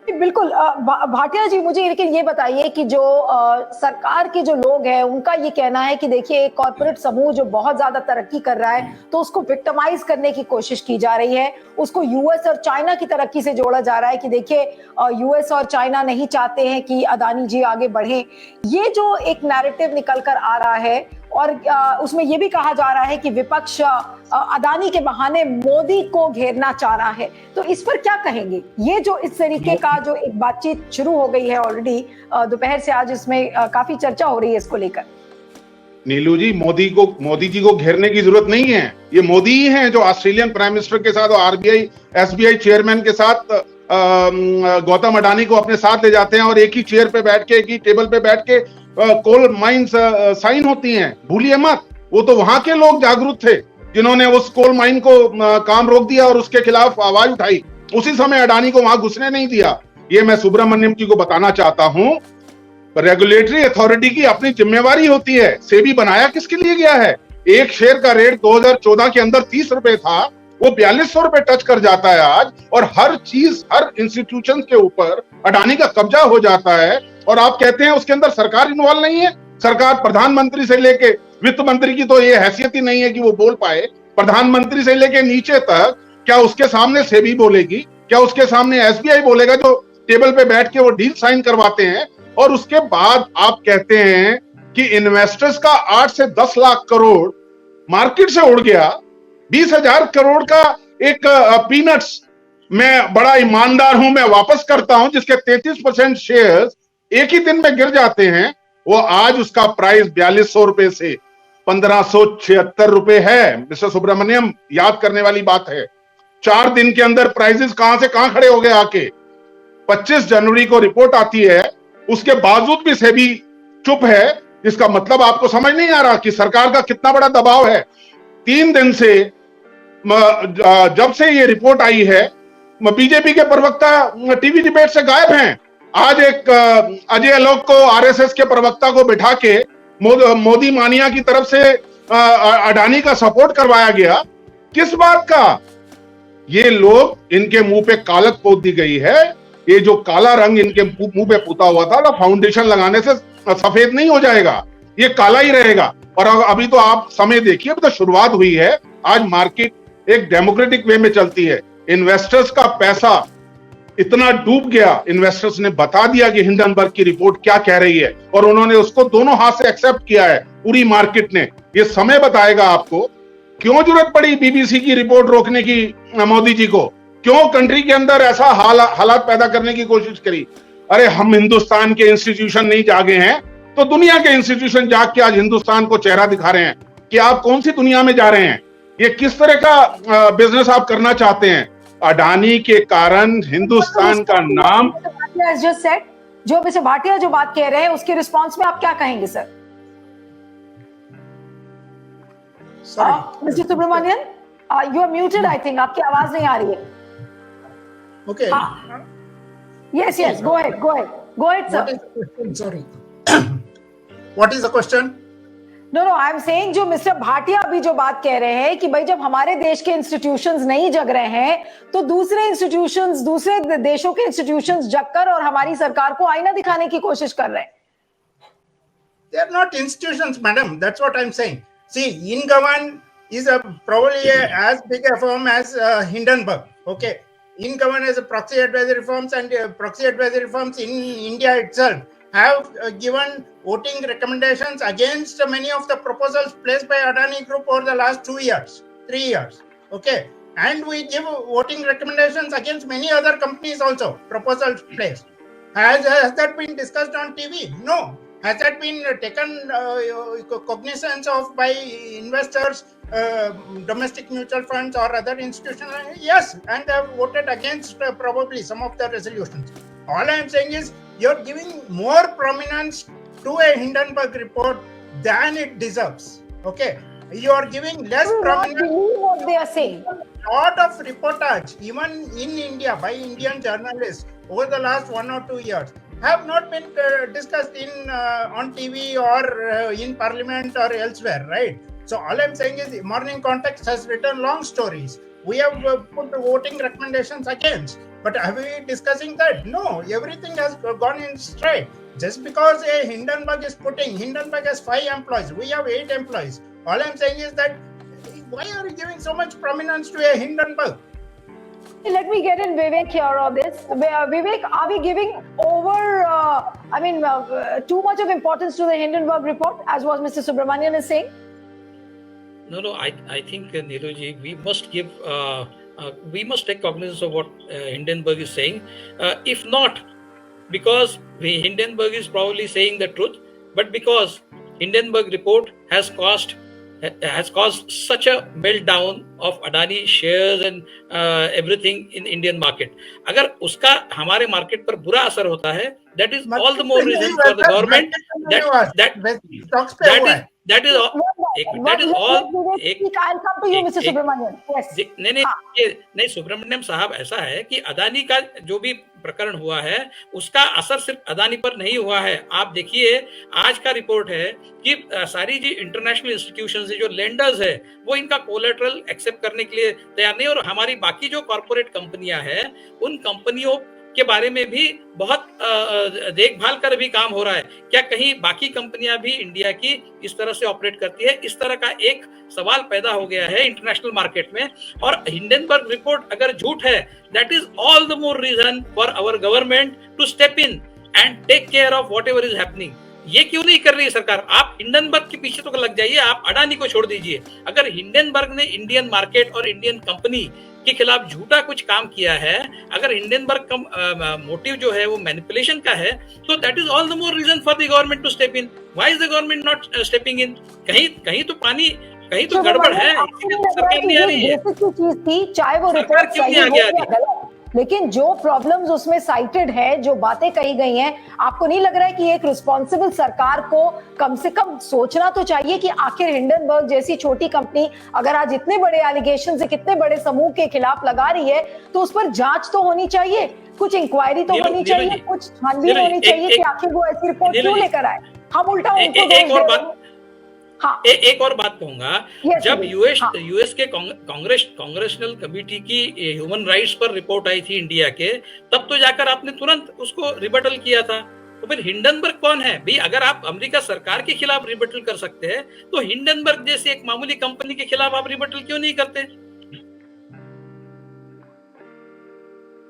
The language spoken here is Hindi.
बिल्कुल। भाटिया जी, मुझे लेकिन ये बताइए कि जो सरकार के जो लोग हैं उनका ये कहना है कि देखिए एक कॉर्पोरेट समूह जो बहुत ज्यादा तरक्की कर रहा है तो उसको विक्टिमाइज करने की कोशिश की जा रही है, उसको यूएस और चाइना की तरक्की से जोड़ा जा रहा है कि देखिए यूएस और चाइना नहीं चाहते हैं कि अदानी जी आगे बढ़े। ये जो एक नैरेटिव निकल कर आ रहा है और उसमें ये भी कहा जा रहा है कि विपक्ष अदानी के बहाने मोदी को घेरना चाह रहा है, तो इस पर क्या कहेंगे? ये जो इस तरीके का जो एक बातचीत शुरू हो गई है ऑलरेडी, दोपहर से आज इसमें काफी चर्चा हो रही है इसको लेकर। नीलू जी, मोदी जी को घेरने की जरूरत नहीं है। ये मोदी ही हैं जो ऑस्ट्रेलियन प्राइम मिनिस्टर के साथ और आरबीआई एसबीआई चेयरमैन के साथ गौतम अडानी को अपने साथ ले जाते हैं और एक ही चेयर पे बैठ के, एक ही टेबल पे बैठ के कोल माइंस साइन होती हैं। भूलिए मत, वो तो वहां के लोग जागरूक थे जिन्होंने उस कोल माइन को काम रोक दिया और उसके खिलाफ आवाज उठाई। उसी समय अडानी को वहां घुसने नहीं दिया। ये मैं सुब्रमण्यम जी को बताना चाहता हूं। रेगुलेटरी अथॉरिटी की अपनी जिम्मेवारी होती है। सेबी बनाया किसके लिए गया है? एक शेयर का रेट 2014 के अंदर 30 रुपए था, वो 4200 रुपए टच कर जाता है आज, और हर चीज, हर इंस्टीट्यूशन के ऊपर अडानी का कब्जा हो जाता है। और आप कहते हैं उसके अंदर सरकार इन्वॉल्व नहीं है। सरकार, प्रधानमंत्री से लेके वित्त मंत्री की तो ये हैसियत ही नहीं है कि वो बोल पाए। प्रधानमंत्री से लेके नीचे तक क्या उसके सामने सेबी बोलेगी? क्या उसके सामने एसबीआई बोलेगा, जो टेबल पे बैठ के वो डील साइन करवाते हैं? और उसके बाद आप कहते हैं कि इन्वेस्टर्स का 8 से 10 लाख करोड़ मार्केट से उड़ गया। 20,000 करोड़ का एक पीनट्स, मैं बड़ा ईमानदार हूं, मैं वापस करता हूं, जिसके 33% शेयर्स एक ही दिन में गिर जाते हैं, वो आज उसका प्राइस 4200 रुपए से 1576 रुपए है। मिस्टर सुब्रमण्यम, याद करने वाली बात है। 4 दिन के अंदर प्राइसेस कहां से कहां खड़े हो गए आके। 25 जनवरी को रिपोर्ट आती है, उसके बावजूद भी सेबी चुप है। इसका मतलब आपको समझ नहीं आ रहा कि सरकार का कितना बड़ा दबाव है। 3 दिन से, जब से ये रिपोर्ट आई है, बीजेपी के प्रवक्ता टीवी डिबेट से गायब हैं। आज एक अजय आलोक को, आरएसएस के प्रवक्ता को बिठा के मोदी मानिया की तरफ से अडानी का सपोर्ट करवाया गया। किस बात का? ये लोग, इनके मुंह पे कालक पोत दी गई है। ये जो काला रंग इनके मुंह पे पुता हुआ था, फाउंडेशन लगाने से सफेद नहीं हो जाएगा, ये काला ही रहेगा। और अभी तो आप समय देखिए, अभी तो शुरुआत हुई है। आज मार्केट एक डेमोक्रेटिक वे में चलती है। इन्वेस्टर्स का पैसा इतना डूब गया, इन्वेस्टर्स ने बता दिया कि हिंडनबर्ग की रिपोर्ट क्या कह रही है, और उन्होंने उसको दोनों हाथ से एक्सेप्ट किया है, पूरी मार्केट ने। ये समय बताएगा आपको क्यों जरूरत पड़ी बीबीसी की रिपोर्ट रोकने की मोदी जी को। क्यों कंट्री के अंदर ऐसा हालात पैदा करने की कोशिश करी। अरे, हम हिंदुस्तान के इंस्टीट्यूशन नहीं जागे हैं तो दुनिया के इंस्टीट्यूशन जाग के आज हिंदुस्तान को चेहरा दिखा रहे हैं कि आप कौन सी दुनिया में जा रहे हैं। ये किस तरह का बिजनेस आप करना चाहते हैं? अडानी के कारण हिंदुस्तान का नाम, जो मिस्टर भाटिया जो बात कह रहे हैं उसके रिस्पॉन्स में आप क्या कहेंगे sir? Mister Subramanian, you are muted, I think आपकी आवाज नहीं आ रही है। Okay. Yes, go ahead, sir. Sorry. What is the question? No, I am saying जो मिस्टर भाटिया अभी जो बात कह रहे हैं कि भाई जब हमारे देश के इंस्टीट्यूशंस नहीं जग रहे हैं तो दूसरे इंस्टीट्यूशंस, दूसरे देशों के इंस्टीट्यूशंस जगकर और हमारी सरकार को आईना दिखाने की कोशिश कर रहे हैं। They are not institutions, madam. That's what I'm saying. See, InGovern is probably as big a firm as Hindenburg. Okay. InGovern as a proxy advisory firms, and proxy advisory firms in India itself have given voting recommendations against many of the proposals placed by Adani Group over the last 2 years, 3 years. Okay. And we give voting recommendations against many other companies also, proposals placed. Has that been discussed on TV? No. Has that been taken cognizance of by investors, domestic mutual funds or other institutions? Yes, and they have voted against probably some of the resolutions. All I am saying is you're giving more prominence to a Hindenburg report than it deserves. Okay, you are giving less prominence. What they are saying. A lot of reportage, even in India, by Indian journalists over the last 1 or 2 years, have not been discussed in on TV or in Parliament or elsewhere, right? So all I'm saying is Morning Context has written long stories. We have put voting recommendations against. But are we discussing that? No, everything has gone in straight. Just because a Hindenburg has 5 employees, we have 8 employees. All I'm saying is that why are you giving so much prominence to a Hindenburg? Let me get in Vivek here on this. Vivek, are we giving too much of importance to the Hindenburg report, as was Mr. Subramanian is saying? No, I think, Neeruji, we must take cognizance of what Hindenburg is saying. If not because Hindenburg is probably saying the truth, but because Hindenburg report has caused such a meltdown of Adani shares and everything in Indian market. अगर उसका हमारे मार्केट पर बुरा असर होता है, that is all the more reason for the government that is all. I'll come to you, Mr. Subramanian. Yes. नहीं, सुब्रमण्यम साहब, ऐसा है कि अदानी का जो भी प्रकरण हुआ है उसका असर सिर्फ अदानी पर नहीं हुआ है. आप देखिए, आज का रिपोर्ट है कि सारी जी इंटरनेशनल इंस्टीट्यूशंस जो लेंडर्स है वो इनका कोलेटरल एक्सेप्ट करने के लिए तैयार नहीं, और हमारी बाकी जो कॉर्पोरेट कंपनियां हैं उन कंपनियों के बारे में भी बहुत देखभाल कर भी काम हो रहा है. क्या कहीं बाकी कंपनियां भी इंडिया की इस तरह से ऑपरेट करती है? इस तरह का एक सवाल पैदा हो गया है इंटरनेशनल मार्केट में. और हिंडनबर्ग रिपोर्ट अगर झूठ है, that is all the more reason for our government to step in and take care of whatever is happening. ये क्यों नहीं कर रही है सरकार? आप हिंडनबर्ग के पीछे तो लग जाइए, आप अडानी को छोड़ दीजिए. अगर हिंडनबर्ग ने इंडियन मार्केट और इंडियन कंपनी के खिलाफ झूठा कुछ काम किया है, अगर हिंडनबर्ग का मोटिव जो है वो मैनिपुलेशन का है, तो that is all the more reason for the government to step in. Why is the government not stepping in? कहीं तो पानी, कहीं तो गड़बड़ है, सरकार नहीं आ रही है. चीज थी, चाहे वो रिपोर्ट सही हो या गलत, लेकिन जो प्रॉब्लम्स उसमें साइटेड है, जो बातें कही गई हैं, आपको नहीं लग रहा है कि एक रिस्पॉन्सिबल सरकार को कम से कम सोचना तो चाहिए कि आखिर हिंडनबर्ग जैसी छोटी कंपनी अगर आज इतने बड़े एलिगेशन से कितने बड़े समूह के खिलाफ लगा रही है, तो उस पर जांच तो होनी चाहिए, कुछ इंक्वायरी तो होनी चाहिए, कुछ छानबीन होनी चाहिए कि आखिर वो ऐसी रिपोर्ट क्यों लेकर आए. हम उल्टा उनको एक और बात कहूंगा. जब यूएस के कांग्रेशनल कमेटी की ह्यूमन राइट्स पर रिपोर्ट आई थी इंडिया के, तब तो जाकर आपने तुरंत उसको रिबटल किया था. तो फिर हिंडनबर्ग कौन है भाई? अगर आप अमेरिका सरकार के खिलाफ रिबटल कर सकते हैं, तो हिंडनबर्ग जैसी एक मामूली कंपनी के खिलाफ आप रिबटल क्यों नहीं करते?